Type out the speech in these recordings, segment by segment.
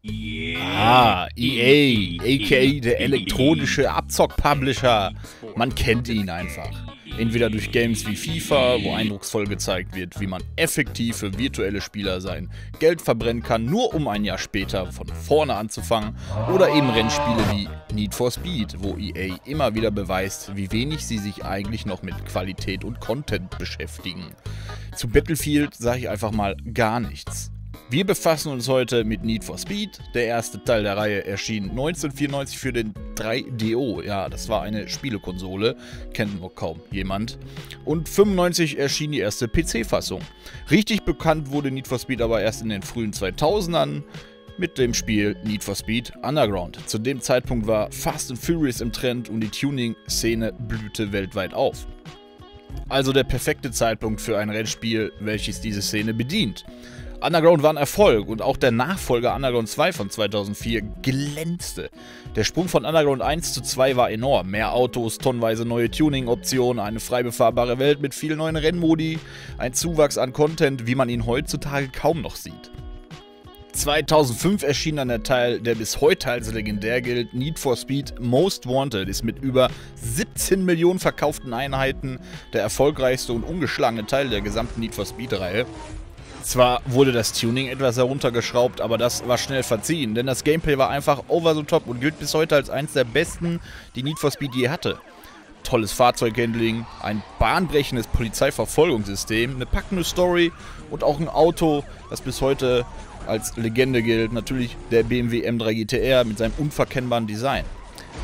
EA, aka der elektronische Abzock-Publisher. Man kennt ihn einfach. Entweder durch Games wie FIFA, wo eindrucksvoll gezeigt wird, wie man effektiv für virtuelle Spieler sein Geld verbrennen kann, nur um ein Jahr später von vorne anzufangen, oder eben Rennspiele wie Need for Speed, wo EA immer wieder beweist, wie wenig sie sich eigentlich noch mit Qualität und Content beschäftigen. Zu Battlefield sage ich einfach mal gar nichts. Wir befassen uns heute mit Need for Speed. Der erste Teil der Reihe erschien 1994 für den 3DO. Ja, das war eine Spielekonsole, kennt nur kaum jemand. Und 1995 erschien die erste PC-Fassung. Richtig bekannt wurde Need for Speed aber erst in den frühen 2000ern mit dem Spiel Need for Speed Underground. Zu dem Zeitpunkt war Fast and Furious im Trend und die Tuning-Szene blühte weltweit auf. Also der perfekte Zeitpunkt für ein Rennspiel, welches diese Szene bedient. Underground war ein Erfolg und auch der Nachfolger Underground 2 von 2004 glänzte. Der Sprung von Underground 1 zu 2 war enorm. Mehr Autos, tonnenweise neue Tuning-Optionen, eine frei befahrbare Welt mit vielen neuen Rennmodi, ein Zuwachs an Content, wie man ihn heutzutage kaum noch sieht. 2005 erschien dann der Teil, der bis heute als legendär gilt. Need for Speed Most Wanted ist mit über 17 Millionen verkauften Einheiten der erfolgreichste und ungeschlagene Teil der gesamten Need for Speed-Reihe. Zwar wurde das Tuning etwas heruntergeschraubt, aber das war schnell verziehen, denn das Gameplay war einfach over the top und gilt bis heute als eines der besten, die Need for Speed je hatte. Tolles Fahrzeughandling, ein bahnbrechendes Polizeiverfolgungssystem, eine packende Story und auch ein Auto, das bis heute als Legende gilt. Natürlich der BMW M3 GTR mit seinem unverkennbaren Design.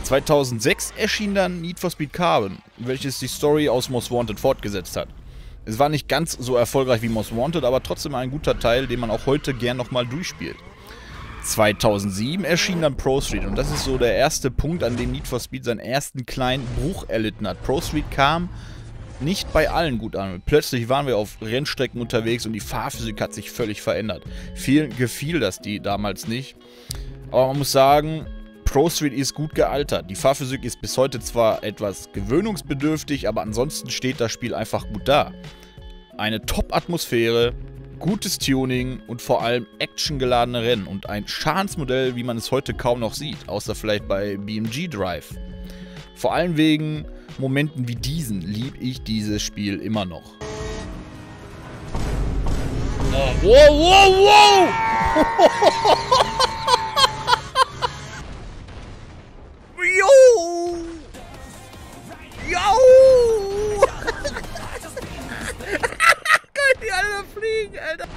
2006 erschien dann Need for Speed Carbon, welches die Story aus Most Wanted fortgesetzt hat. Es war nicht ganz so erfolgreich wie Most Wanted, aber trotzdem ein guter Teil, den man auch heute gern nochmal durchspielt. 2007 erschien dann Pro Street und das ist so der erste Punkt, an dem Need for Speed seinen ersten kleinen Bruch erlitten hat. Pro Street kam nicht bei allen gut an. Plötzlich waren wir auf Rennstrecken unterwegs und die Fahrphysik hat sich völlig verändert. Vielen gefiel das die damals nicht, aber man muss sagen, Pro Street ist gut gealtert. Die Fahrphysik ist bis heute zwar etwas gewöhnungsbedürftig, aber ansonsten steht das Spiel einfach gut da. Eine Top-Atmosphäre, gutes Tuning und vor allem actiongeladene Rennen und ein Schadensmodell, wie man es heute kaum noch sieht, außer vielleicht bei BMG Drive. Vor allem wegen Momenten wie diesen liebe ich dieses Spiel immer noch. Oh, wow, wow, wow! Yo! Yo! Können die alle fliegen, Alter?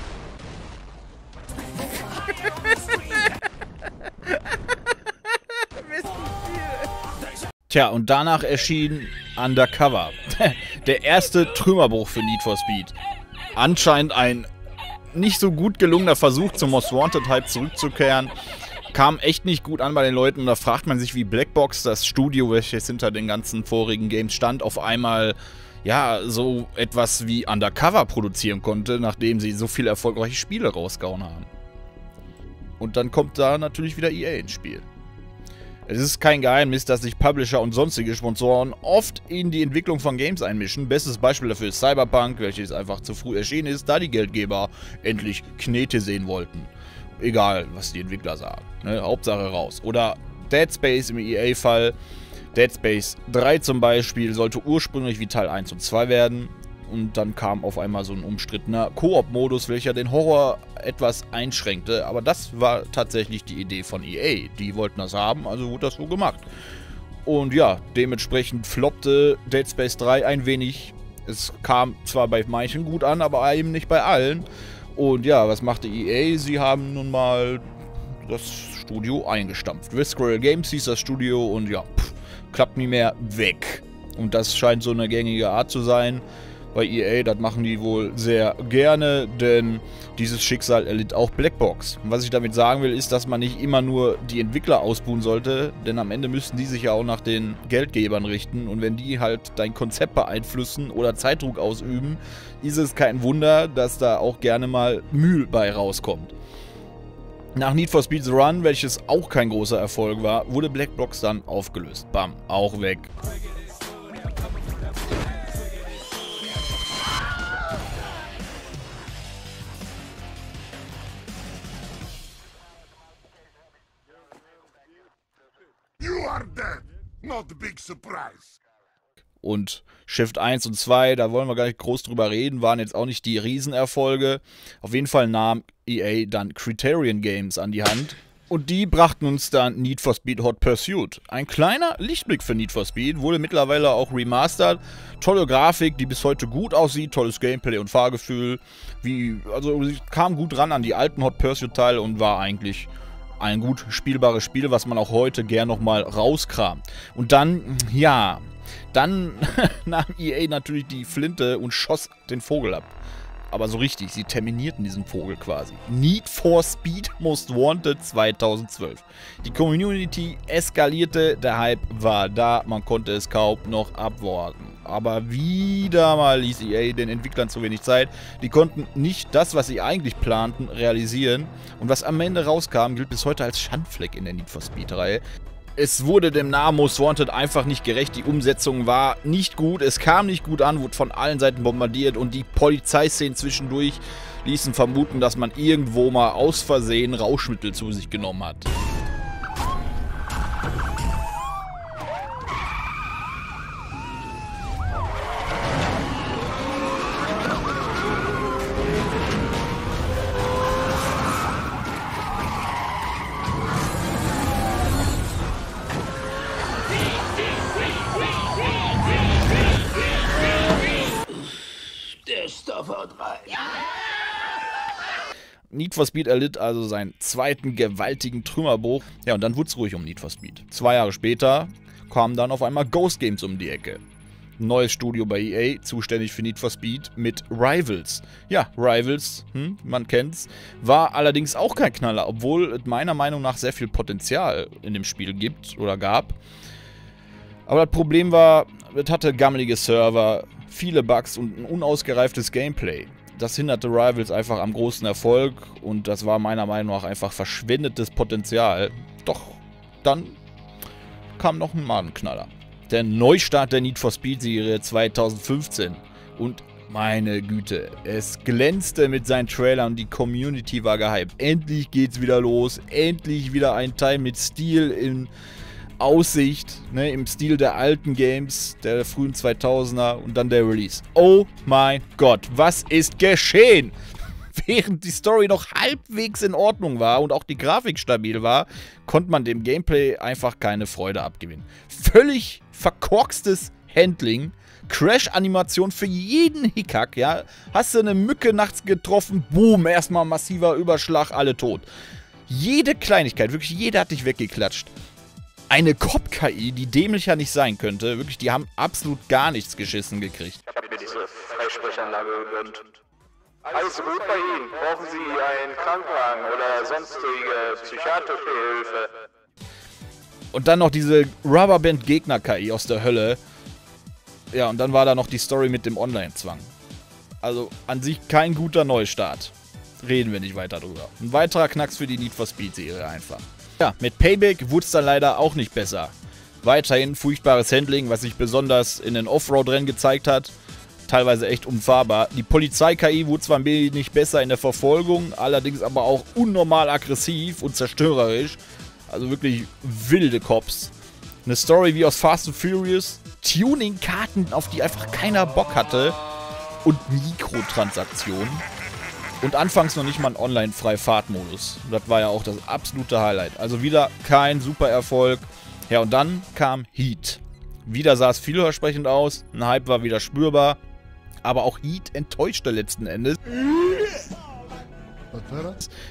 Tja, und danach erschien Undercover. Der erste Trümmerbruch für Need for Speed. Anscheinend ein nicht so gut gelungener Versuch, zum Most Wanted Hype zurückzukehren. Kam echt nicht gut an bei den Leuten und da fragt man sich, wie Blackbox, das Studio, welches hinter den ganzen vorigen Games stand, auf einmal ja so etwas wie Undercover produzieren konnte, nachdem sie so viele erfolgreiche Spiele rausgehauen haben. Und dann kommt da natürlich wieder EA ins Spiel. Es ist kein Geheimnis, dass sich Publisher und sonstige Sponsoren oft in die Entwicklung von Games einmischen. Bestes Beispiel dafür ist Cyberpunk, welches einfach zu früh erschienen ist, da die Geldgeber endlich Knete sehen wollten. Egal, was die Entwickler sagen. Ne? Hauptsache raus. Oder Dead Space im EA-Fall. Dead Space 3 zum Beispiel sollte ursprünglich wie Teil 1 und 2 werden. Und dann kam auf einmal so ein umstrittener Koop-Modus, welcher den Horror etwas einschränkte. Aber das war tatsächlich die Idee von EA. Die wollten das haben, also wurde das so gemacht. Und ja, dementsprechend floppte Dead Space 3 ein wenig. Es kam zwar bei manchen gut an, aber eben nicht bei allen. Und ja, was machte EA? Sie haben nun mal das Studio eingestampft. Visceral Games hieß das Studio und ja, klappt nie mehr, weg. Und das scheint so eine gängige Art zu sein bei EA. Das machen die wohl sehr gerne, denn dieses Schicksal erlitt auch Blackbox. Und was ich damit sagen will, ist, dass man nicht immer nur die Entwickler ausbuhen sollte, denn am Ende müssten die sich ja auch nach den Geldgebern richten. Und wenn die halt dein Konzept beeinflussen oder Zeitdruck ausüben, ist es kein Wunder, dass da auch gerne mal Müll bei rauskommt. Nach Need for Speed The Run, welches auch kein großer Erfolg war, wurde Blackbox dann aufgelöst. Bam, auch weg. are dead. Not a big surprise. Und Shift 1 und 2, da wollen wir gar nicht groß drüber reden, waren jetzt auch nicht die Riesenerfolge. Auf jeden Fall nahm EA dann Criterion Games an die Hand. Und die brachten uns dann Need for Speed Hot Pursuit. Ein kleiner Lichtblick für Need for Speed, wurde mittlerweile auch remastert. Tolle Grafik, die bis heute gut aussieht, tolles Gameplay und Fahrgefühl. Also sie kam gut ran an die alten Hot Pursuit Teile und war eigentlich ein gut spielbares Spiel, was man auch heute gern nochmal rauskramt. Und dann, ja, dann nahm EA natürlich die Flinte und schoss den Vogel ab. Aber so richtig, sie terminierten diesen Vogel quasi. Need for Speed Most Wanted 2012. Die Community eskalierte, der Hype war da, man konnte es kaum noch abwarten. Aber wieder mal ließ EA den Entwicklern zu wenig Zeit. Die konnten nicht das, was sie eigentlich planten, realisieren. Und was am Ende rauskam, gilt bis heute als Schandfleck in der Need for Speed-Reihe. Es wurde dem Namen Most Wanted einfach nicht gerecht, die Umsetzung war nicht gut, es kam nicht gut an, wurde von allen Seiten bombardiert und die Polizeiszenen zwischendurch ließen vermuten, dass man irgendwo mal aus Versehen Rauschmittel zu sich genommen hat. Need for Speed erlitt also seinen zweiten gewaltigen Trümmerbruch. Ja, und dann wurde es ruhig um Need for Speed. 2 Jahre später kamen dann auf einmal Ghost Games um die Ecke. Neues Studio bei EA, zuständig für Need for Speed mit Rivals. Ja, Rivals, man kennt's, war allerdings auch kein Knaller, obwohl es meiner Meinung nach sehr viel Potenzial in dem Spiel gibt oder gab. Aber das Problem war, es hatte gammelige Server, viele Bugs und ein unausgereiftes Gameplay. Das hinderte Rivals einfach am großen Erfolg und das war meiner Meinung nach einfach verschwendetes Potenzial. Doch dann kam noch ein Madenknaller. Der Neustart der Need for Speed Serie 2015 und meine Güte, es glänzte mit seinen Trailern und die Community war gehypt. Endlich geht's wieder los, endlich wieder ein Teil mit Stil in Aussicht, ne, im Stil der alten Games, der frühen 2000er und dann der Release. Oh mein Gott, was ist geschehen? Während die Story noch halbwegs in Ordnung war und auch die Grafik stabil war, konnte man dem Gameplay einfach keine Freude abgewinnen. Völlig verkorkstes Handling, Crash-Animation für jeden Hickhack, ja. Hast du eine Mücke nachts getroffen, boom, erstmal massiver Überschlag, alle tot. Jede Kleinigkeit, wirklich jeder hat dich weggeklatscht. Eine Cop-KI, die dämlicher nicht sein könnte, wirklich, die haben absolut gar nichts geschissen gekriegt. Ich habe mir diese Freisprechanlage gegönnt. Alles gut bei Ihnen? Brauchen Sie einen Krankenwagen oder sonstige psychiatrische Hilfe? Und dann noch diese Rubberband-Gegner-KI aus der Hölle. Ja, und dann war da noch die Story mit dem Online-Zwang. Also an sich kein guter Neustart. Reden wir nicht weiter drüber. Ein weiterer Knacks für die Need for Speed-Serie einfach. Ja, mit Payback wurde es dann leider auch nicht besser. Weiterhin furchtbares Handling, was sich besonders in den Offroad-Rennen gezeigt hat. Teilweise echt unfahrbar. Die Polizei-KI wurde zwar ein wenig besser in der Verfolgung, allerdings aber auch unnormal aggressiv und zerstörerisch. Also wirklich wilde Cops. Eine Story wie aus Fast and Furious. Tuning-Karten, auf die einfach keiner Bock hatte. Und Mikrotransaktionen. Und anfangs noch nicht mal ein Online-Frei-Fahrt-Modus. Das war ja auch das absolute Highlight. Also wieder kein super Erfolg. Ja, und dann kam Heat. Wieder sah es vielversprechend aus. Ein Hype war wieder spürbar. Aber auch Heat enttäuschte letzten Endes.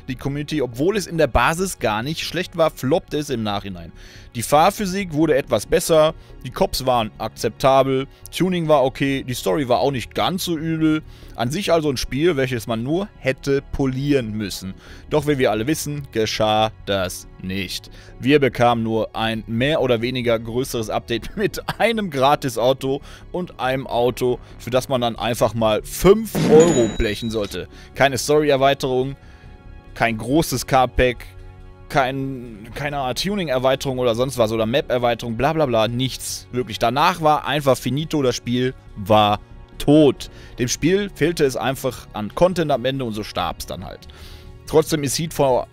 Die Community, obwohl es in der Basis gar nicht schlecht war, floppte es im Nachhinein. Die Fahrphysik wurde etwas besser, die Cops waren akzeptabel, Tuning war okay, die Story war auch nicht ganz so übel. An sich also ein Spiel, welches man nur hätte polieren müssen. Doch wie wir alle wissen, geschah das nicht. Wir bekamen nur ein mehr oder weniger größeres Update mit einem Gratis-Auto und einem Auto, für das man dann einfach mal 5 € blechen sollte. Keine Story-Erweiterung, kein großes Car-Pack, keine Art Tuning-Erweiterung oder sonst was oder Map-Erweiterung, bla bla bla, nichts. Wirklich, danach war einfach finito, das Spiel war tot. Dem Spiel fehlte es einfach an Content am Ende und so starb es dann halt. Trotzdem ist Heat vor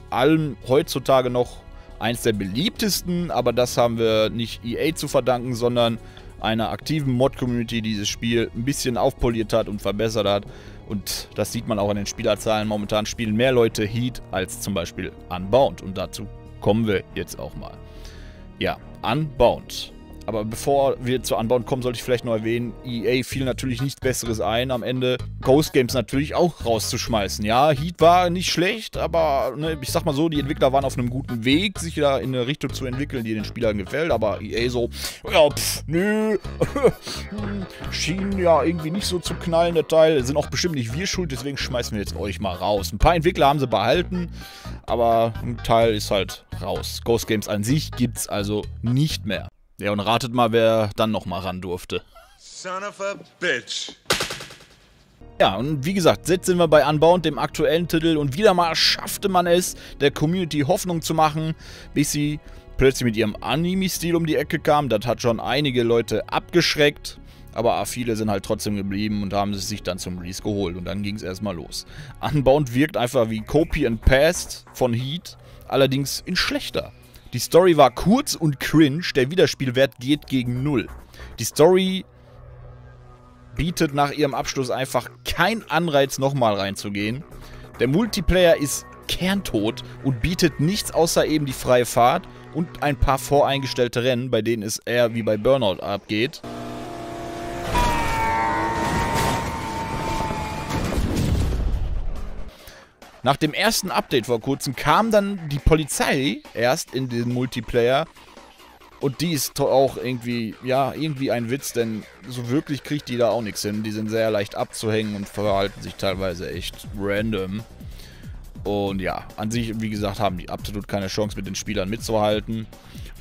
allem heutzutage noch eins der beliebtesten, aber das haben wir nicht EA zu verdanken, sondern einer aktiven Mod-Community, die dieses Spiel ein bisschen aufpoliert hat und verbessert hat. Und das sieht man auch an den Spielerzahlen. Momentan spielen mehr Leute Heat als zum Beispiel Unbound. Und dazu kommen wir jetzt auch mal. Ja, Unbound. Aber bevor wir zu Unbound kommen, sollte ich vielleicht noch erwähnen, EA fiel natürlich nichts Besseres ein, am Ende Ghost Games natürlich auch rauszuschmeißen. Ja, Heat war nicht schlecht, aber ne, ich sag mal so, die Entwickler waren auf einem guten Weg, sich da in eine Richtung zu entwickeln, die den Spielern gefällt, aber EA so, ja, nö, schien ja irgendwie nicht so zu knallen, der Teil. Sind auch bestimmt nicht wir schuld, deswegen schmeißen wir jetzt euch mal raus. Ein paar Entwickler haben sie behalten, aber ein Teil ist halt raus. Ghost Games an sich gibt's also nicht mehr. Ja, und ratet mal, wer dann nochmal ran durfte. Son of a bitch. Ja, und wie gesagt, jetzt sind wir bei Unbound, dem aktuellen Titel. Und wieder mal schaffte man es, der Community Hoffnung zu machen, bis sie plötzlich mit ihrem Anime-Stil um die Ecke kam. Das hat schon einige Leute abgeschreckt. Aber viele sind halt trotzdem geblieben und haben es sich dann zum Release geholt. Und dann ging es erstmal los. Unbound wirkt einfach wie Copy and Paste von Heat, allerdings in schlechter. Die Story war kurz und cringe, der Wiederspielwert geht gegen 0. Die Story bietet nach ihrem Abschluss einfach keinen Anreiz, nochmal reinzugehen. Der Multiplayer ist kerntot und bietet nichts außer eben die freie Fahrt und ein paar voreingestellte Rennen, bei denen es eher wie bei Burnout abgeht. Nach dem ersten Update vor kurzem kam dann die Polizei erst in den Multiplayer. Und die ist auch irgendwie, ja, irgendwie ein Witz, denn so wirklich kriegt die da auch nichts hin. Die sind sehr leicht abzuhängen und verhalten sich teilweise echt random. Und ja, an sich, wie gesagt, haben die absolut keine Chance, mit den Spielern mitzuhalten.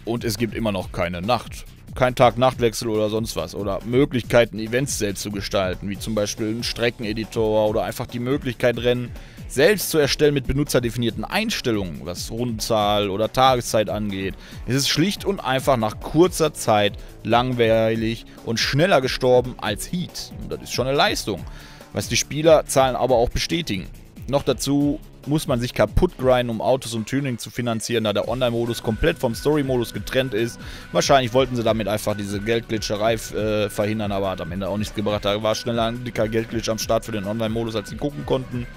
Und es gibt immer noch keine Nacht. Kein Tag-Nacht-Wechsel oder sonst was. Oder Möglichkeiten, Events selbst zu gestalten, wie zum Beispiel einen Streckeneditor oder einfach die Möglichkeit, Rennen selbst zu erstellen mit benutzerdefinierten Einstellungen, was Rundenzahl oder Tageszeit angeht. Es ist schlicht und einfach nach kurzer Zeit langweilig und schneller gestorben als Heat. Und das ist schon eine Leistung, was die Spielerzahlen aber auch bestätigen. Noch dazu muss man sich kaputt grinden, um Autos und Tuning zu finanzieren, da der Online-Modus komplett vom Story-Modus getrennt ist. Wahrscheinlich wollten sie damit einfach diese Geldglitscherei verhindern, aber hat am Ende auch nichts gebracht. Da war schneller ein dicker Geldglitch am Start für den Online-Modus, als sie gucken konnten.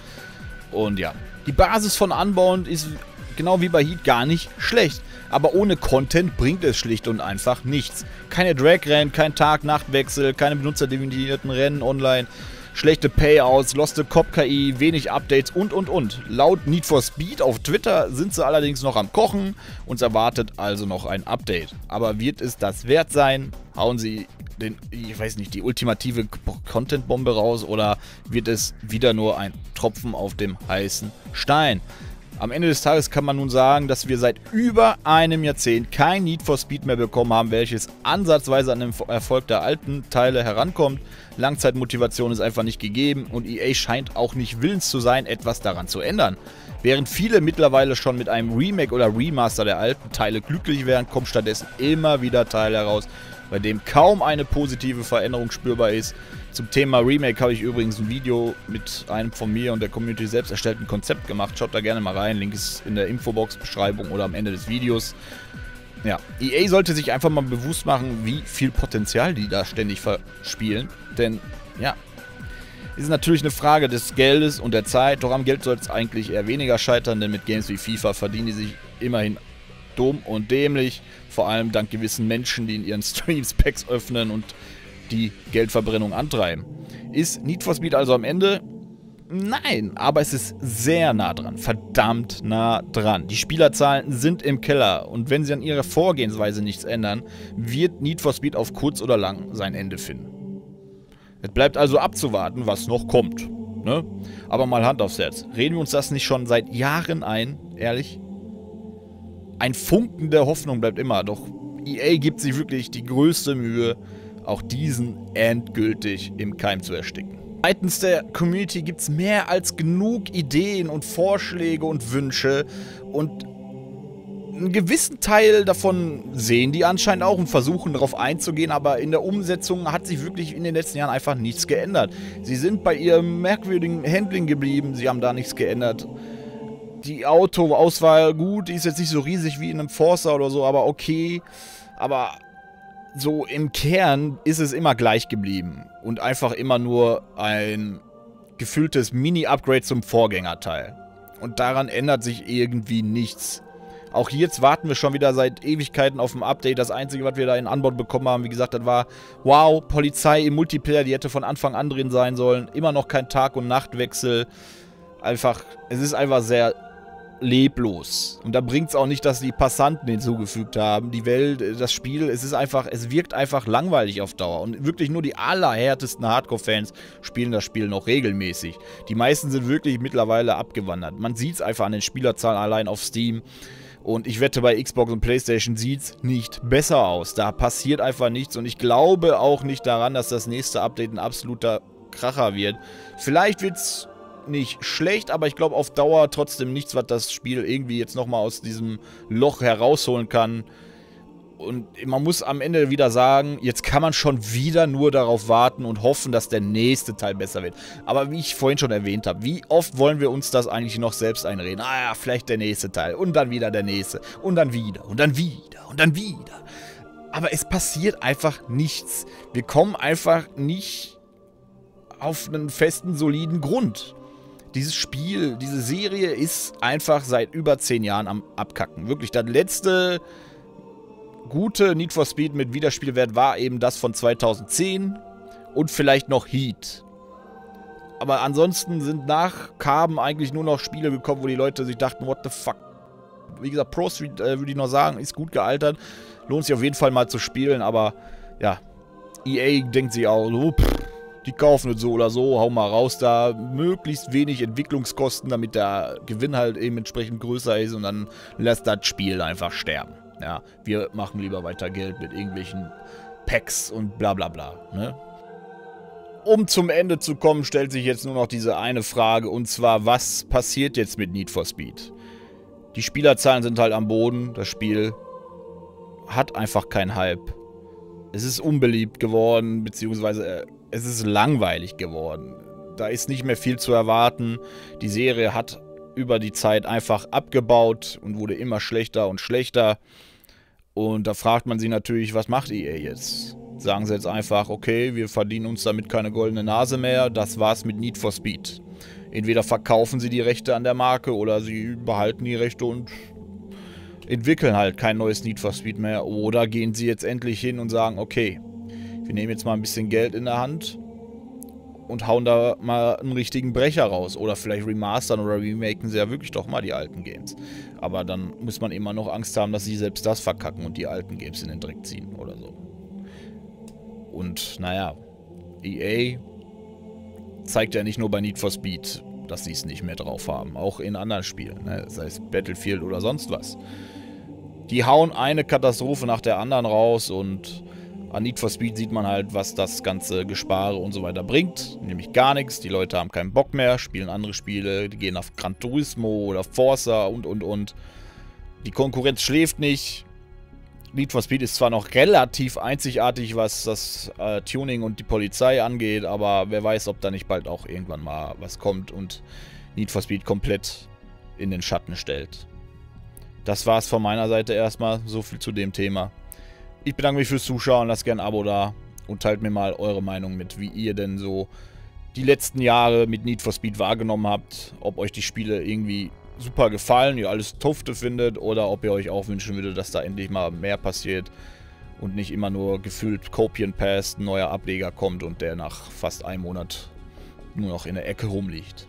Und ja, die Basis von Unbound ist genau wie bei Heat gar nicht schlecht. Aber ohne Content bringt es schlicht und einfach nichts. Keine Drag-Rennen, kein Tag-Nacht-Wechsel, keine benutzerdefinierten Rennen online, schlechte Payouts, loste Cop-KI, wenig Updates und. Laut Need for Speed auf Twitter sind sie allerdings noch am Kochen. Uns erwartet also noch ein Update. Aber wird es das wert sein? Hauen sie ich weiß nicht, die ultimative Content-Bombe raus oder wird es wieder nur ein Tropfen auf dem heißen Stein? Am Ende des Tages kann man nun sagen, dass wir seit über einem Jahrzehnt kein Need for Speed mehr bekommen haben, welches ansatzweise an den Erfolg der alten Teile herankommt. Langzeitmotivation ist einfach nicht gegeben und EA scheint auch nicht willens zu sein, etwas daran zu ändern. Während viele mittlerweile schon mit einem Remake oder Remaster der alten Teile glücklich wären, kommen stattdessen immer wieder Teile heraus, bei dem kaum eine positive Veränderung spürbar ist. Zum Thema Remake habe ich übrigens ein Video mit einem von mir und der Community selbst erstellten Konzept gemacht. Schaut da gerne mal rein, Link ist in der Infobox-Beschreibung oder am Ende des Videos. Ja, EA sollte sich einfach mal bewusst machen, wie viel Potenzial die da ständig verspielen. Denn, ja, ist natürlich eine Frage des Geldes und der Zeit. Doch am Geld soll es eigentlich eher weniger scheitern, denn mit Games wie FIFA verdienen die sich immerhin dumm und dämlich. Vor allem dank gewissen Menschen, die in ihren Streams Packs öffnen und die Geldverbrennung antreiben. Ist Need for Speed also am Ende? Nein, aber es ist sehr nah dran. Verdammt nah dran. Die Spielerzahlen sind im Keller und wenn sie an ihrer Vorgehensweise nichts ändern, wird Need for Speed auf kurz oder lang sein Ende finden. Es bleibt also abzuwarten, was noch kommt. Ne? Aber mal Hand aufs Herz. Reden wir uns das nicht schon seit Jahren ein? Ehrlich? Ein Funken der Hoffnung bleibt immer, doch EA gibt sich wirklich die größte Mühe, auch diesen endgültig im Keim zu ersticken. Seitens der Community gibt es mehr als genug Ideen und Vorschläge und Wünsche und einen gewissen Teil davon sehen die anscheinend auch und versuchen darauf einzugehen, aber in der Umsetzung hat sich wirklich in den letzten Jahren einfach nichts geändert. Sie sind bei ihrem merkwürdigen Handling geblieben, sie haben da nichts geändert. Die Autoauswahl, gut, die ist jetzt nicht so riesig wie in einem Forza oder so, aber okay. Aber so im Kern ist es immer gleich geblieben. Und einfach immer nur ein gefühltes Mini-Upgrade zum Vorgängerteil. Und daran ändert sich irgendwie nichts. Auch jetzt warten wir schon wieder seit Ewigkeiten auf ein Update. Das Einzige, was wir da in Anbau bekommen haben, wie gesagt, das war, wow, Polizei im Multiplayer, die hätte von Anfang an drin sein sollen. Immer noch kein Tag- und Nachtwechsel. Einfach, es ist einfach sehr leblos. Und da bringt es auch nicht, dass die Passanten hinzugefügt haben. Die Welt, das Spiel, es wirkt einfach langweilig auf Dauer. Und wirklich nur die allerhärtesten Hardcore-Fans spielen das Spiel noch regelmäßig. Die meisten sind wirklich mittlerweile abgewandert. Man sieht es einfach an den Spielerzahlen allein auf Steam. Und ich wette, bei Xbox und PlayStation sieht es nicht besser aus. Da passiert einfach nichts. Und ich glaube auch nicht daran, dass das nächste Update ein absoluter Kracher wird. Vielleicht wird es nicht schlecht, aber ich glaube auf Dauer trotzdem nichts, was das Spiel irgendwie jetzt nochmal aus diesem Loch herausholen kann. Und man muss am Ende wieder sagen, jetzt kann man schon wieder nur darauf warten und hoffen, dass der nächste Teil besser wird. Aber wie ich vorhin schon erwähnt habe, wie oft wollen wir uns das eigentlich noch selbst einreden? Ah ja, vielleicht der nächste Teil und dann wieder der nächste und dann wieder und dann wieder und dann wieder. Aber es passiert einfach nichts. Wir kommen einfach nicht auf einen festen, soliden Grund. Dieses Spiel, diese Serie ist einfach seit über 10 Jahren am Abkacken. Wirklich, das letzte gute Need for Speed mit Wiederspielwert war eben das von 2010 und vielleicht noch Heat. Aber ansonsten kamen eigentlich nur noch Spiele gekommen, wo die Leute sich dachten, what the fuck. Wie gesagt, Pro Street, würde ich noch sagen, ist gut gealtert. Lohnt sich auf jeden Fall mal zu spielen, aber ja, EA denkt sich auch so, die kaufen es so oder so, hau mal raus da, möglichst wenig Entwicklungskosten, damit der Gewinn halt eben entsprechend größer ist und dann lässt das Spiel einfach sterben. Ja, wir machen lieber weiter Geld mit irgendwelchen Packs und bla bla bla, ne? Um zum Ende zu kommen, stellt sich jetzt nur noch diese eine Frage, und zwar, was passiert jetzt mit Need for Speed? Die Spielerzahlen sind halt am Boden, das Spiel hat einfach keinen Hype. Es ist unbeliebt geworden, beziehungsweise es ist langweilig geworden. Da ist nicht mehr viel zu erwarten. Die Serie hat über die Zeit einfach abgebaut und wurde immer schlechter und schlechter. Und da fragt man sich natürlich, was macht EA jetzt? Sagen sie jetzt einfach, okay, wir verdienen uns damit keine goldene Nase mehr, das war's mit Need for Speed. Entweder verkaufen sie die Rechte an der Marke oder sie behalten die Rechte und entwickeln halt kein neues Need for Speed mehr. Oder gehen sie jetzt endlich hin und sagen, okay, wir nehmen jetzt mal ein bisschen Geld in der Hand und hauen da mal einen richtigen Brecher raus. Oder vielleicht remastern oder remaken sie ja wirklich doch mal die alten Games. Aber dann muss man immer noch Angst haben, dass sie selbst das verkacken und die alten Games in den Dreck ziehen oder so. Und naja, EA zeigt ja nicht nur bei Need for Speed, dass sie es nicht mehr drauf haben. Auch in anderen Spielen, ne? Sei es Battlefield oder sonst was. Die hauen eine Katastrophe nach der anderen raus und an Need for Speed sieht man halt, was das ganze Gespare und so weiter bringt. Nämlich gar nichts. Die Leute haben keinen Bock mehr, spielen andere Spiele, die gehen auf Gran Turismo oder Forza und. Die Konkurrenz schläft nicht. Need for Speed ist zwar noch relativ einzigartig, was das Tuning und die Polizei angeht, aber wer weiß, ob da nicht bald auch irgendwann mal was kommt und Need for Speed komplett in den Schatten stellt. Das war's von meiner Seite erstmal. So viel zu dem Thema. Ich bedanke mich fürs Zuschauen, lasst gerne ein Abo da und teilt mir mal eure Meinung mit, wie ihr denn so die letzten Jahre mit Need for Speed wahrgenommen habt. Ob euch die Spiele irgendwie super gefallen, ihr alles Tufte findet oder ob ihr euch auch wünschen würdet, dass da endlich mal mehr passiert und nicht immer nur gefühlt Copy and Paste, ein neuer Ableger kommt und der nach fast einem Monat nur noch in der Ecke rumliegt.